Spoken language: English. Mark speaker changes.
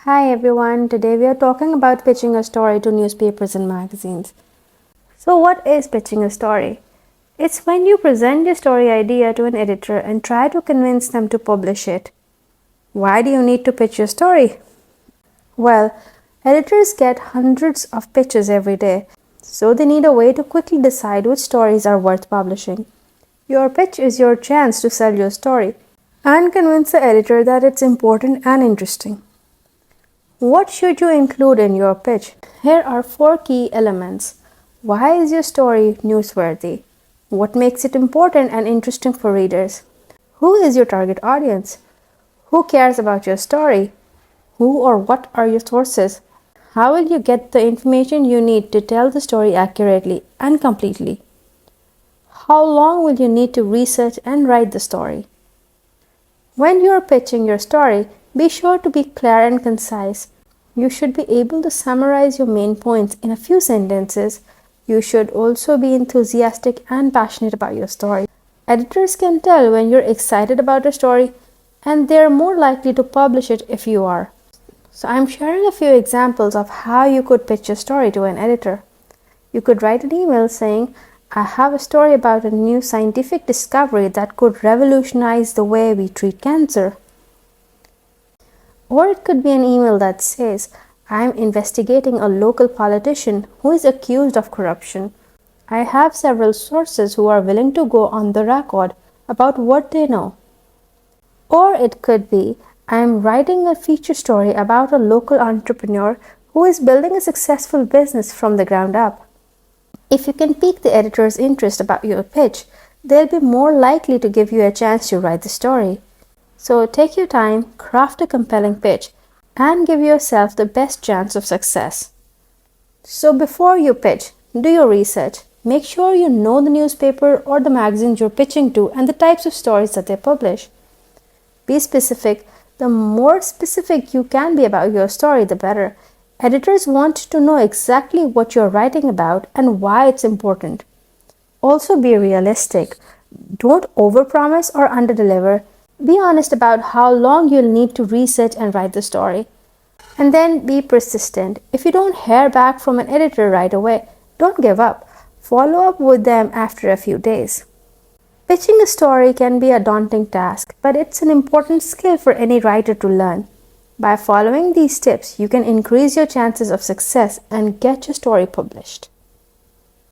Speaker 1: Hi everyone, today we are talking about pitching a story to newspapers and magazines. So, what is pitching a story? It's when you present your story idea to an editor and try to convince them to publish it. Why do you need to pitch your story? Well, editors get hundreds of pitches every day, so they need a way to quickly decide which stories are worth publishing. Your pitch is your chance to sell your story and convince the editor that it's important and interesting. What should you include in your pitch? Here are 4 key elements. Why is your story newsworthy? What makes it important and interesting for readers? Who is your target audience? Who cares about your story? Who or what are your sources? How will you get the information you need to tell the story accurately and completely? How long will you need to research and write the story? When you are pitching your story, be sure to be clear and concise. You should be able to summarize your main points in a few sentences. You should also be enthusiastic and passionate about your story. Editors can tell when you're excited about a story, and they're more likely to publish it if you are. So I'm sharing a few examples of how you could pitch a story to an editor. You could write an email saying, I have a story about a new scientific discovery that could revolutionize the way we treat cancer. Or it could be an email that says, I am investigating a local politician who is accused of corruption. I have several sources who are willing to go on the record about what they know. Or it could be, I am writing a feature story about a local entrepreneur who is building a successful business from the ground up. If you can pique the editor's interest about your pitch, they'll be more likely to give you a chance to write the story. So take your time, craft a compelling pitch, and give yourself the best chance of success. So before you pitch, do your research. Make sure you know the newspaper or the magazine you're pitching to and the types of stories that they publish. Be specific. The more specific you can be about your story, the better. Editors want to know exactly what you're writing about and why it's important. Also be realistic. Don't overpromise or underdeliver. Be honest about how long you'll need to research and write the story. And then be persistent. If you don't hear back from an editor right away, don't give up. Follow up with them after a few days. Pitching a story can be a daunting task, but it's an important skill for any writer to learn. By following these tips, you can increase your chances of success and get your story published.